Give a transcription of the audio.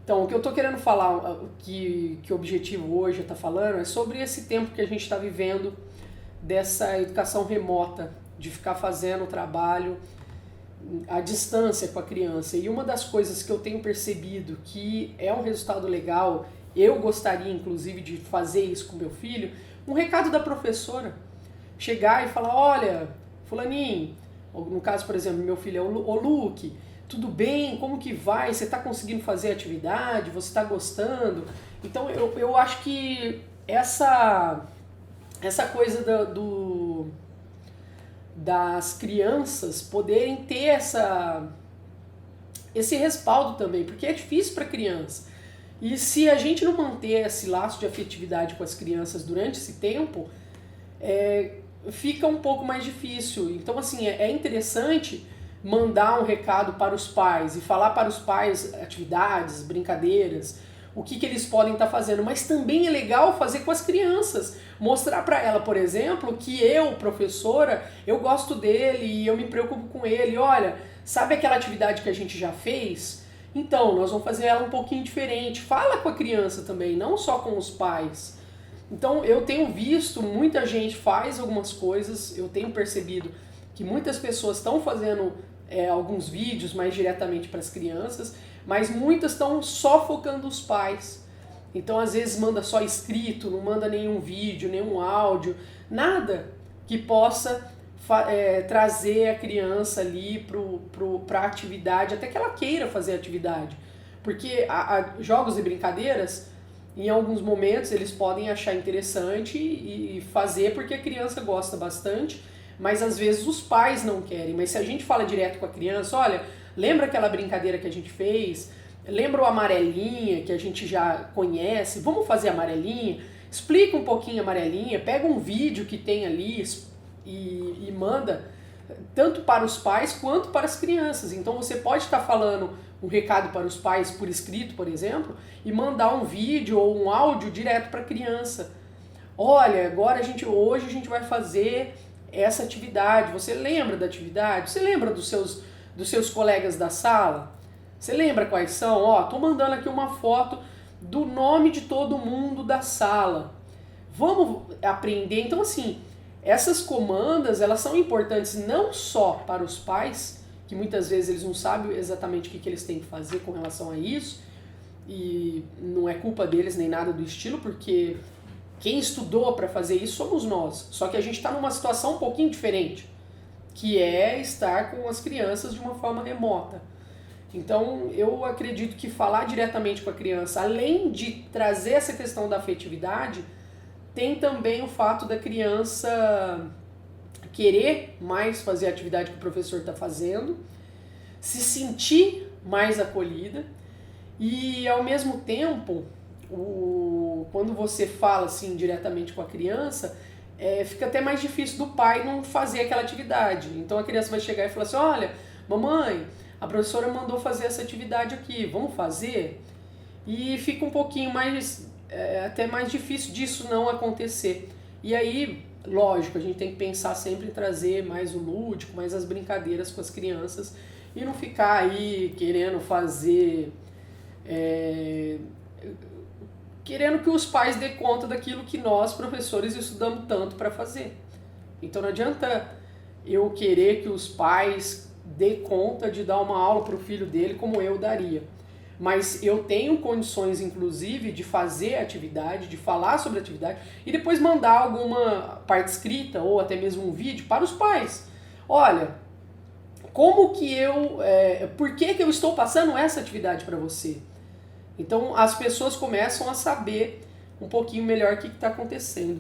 Então, o que eu estou querendo falar, que o objetivo hoje está falando, é sobre esse tempo que a gente está vivendo dessa educação remota, de ficar fazendo o trabalho à distância com a criança. E uma das coisas que eu tenho percebido que é um resultado legal, eu gostaria inclusive de fazer isso com meu filho, um recado da professora. Chegar e falar, olha, fulaninho, no caso, por exemplo, meu filho é o Luke, tudo bem? Como que vai? Você está conseguindo fazer a atividade? Você está gostando? Então eu acho que essa coisa das crianças poderem ter esse respaldo também, porque é difícil para a criança. E se a gente não manter esse laço de afetividade com as crianças durante esse tempo, fica um pouco mais difícil. Então, assim, é interessante mandar um recado para os pais e falar para os pais atividades, brincadeiras, o que eles podem estar fazendo. Mas também é legal fazer com as crianças. Mostrar para ela, por exemplo, que eu, professora, eu gosto dele e eu me preocupo com ele. Olha, sabe aquela atividade que a gente já fez? Então, nós vamos fazer ela um pouquinho diferente. Fala com a criança também, não só com os pais. Então eu tenho visto, muita gente faz algumas coisas, eu tenho percebido que muitas pessoas estão fazendo alguns vídeos mais diretamente para as crianças, mas muitas estão só focando os pais. Então às vezes manda só escrito, não manda nenhum vídeo, nenhum áudio, nada que possa trazer a criança ali para a atividade, até que ela queira fazer a atividade. Porque jogos e brincadeiras, em alguns momentos eles podem achar interessante e fazer porque a criança gosta bastante, mas às vezes os pais não querem. Mas se a gente fala direto com a criança, olha, lembra aquela brincadeira que a gente fez? Lembra o amarelinha que a gente já conhece? Vamos fazer amarelinha? Explica um pouquinho a amarelinha, pega um vídeo que tem ali e manda tanto para os pais quanto para as crianças. Então você pode estar falando um recado para os pais por escrito, por exemplo, e mandar um vídeo ou um áudio direto para a criança. Olha, agora hoje a gente vai fazer essa atividade. Você lembra da atividade? Você lembra dos seus colegas da sala? Você lembra quais são? Ó, tô mandando aqui uma foto do nome de todo mundo da sala. Vamos aprender. Então, assim, essas comandas, elas são importantes não só para os pais, que muitas vezes eles não sabem exatamente o que eles têm que fazer com relação a isso, e não é culpa deles nem nada do estilo, porque quem estudou para fazer isso somos nós. Só que a gente está numa situação um pouquinho diferente, que é estar com as crianças de uma forma remota. Então eu acredito que falar diretamente com a criança, além de trazer essa questão da afetividade, tem também o fato da criança querer mais fazer a atividade que o professor está fazendo, se sentir mais acolhida e, ao mesmo tempo, quando você fala assim diretamente com a criança, fica até mais difícil do pai não fazer aquela atividade. Então a criança vai chegar e falar assim, olha, mamãe, a professora mandou fazer essa atividade aqui, vamos fazer? E fica um pouquinho mais, até mais difícil disso não acontecer. E aí, lógico, a gente tem que pensar sempre em trazer mais o lúdico, mais as brincadeiras com as crianças e não ficar aí querendo fazer, querendo que os pais dê conta daquilo que nós, professores, estudamos tanto para fazer. Então não adianta eu querer que os pais dê conta de dar uma aula para o filho dele como eu daria. Mas eu tenho condições, inclusive, de fazer a atividade, de falar sobre a atividade e depois mandar alguma parte escrita ou até mesmo um vídeo para os pais. Olha, como que por que eu estou passando essa atividade para você? Então as pessoas começam a saber um pouquinho melhor o que está acontecendo.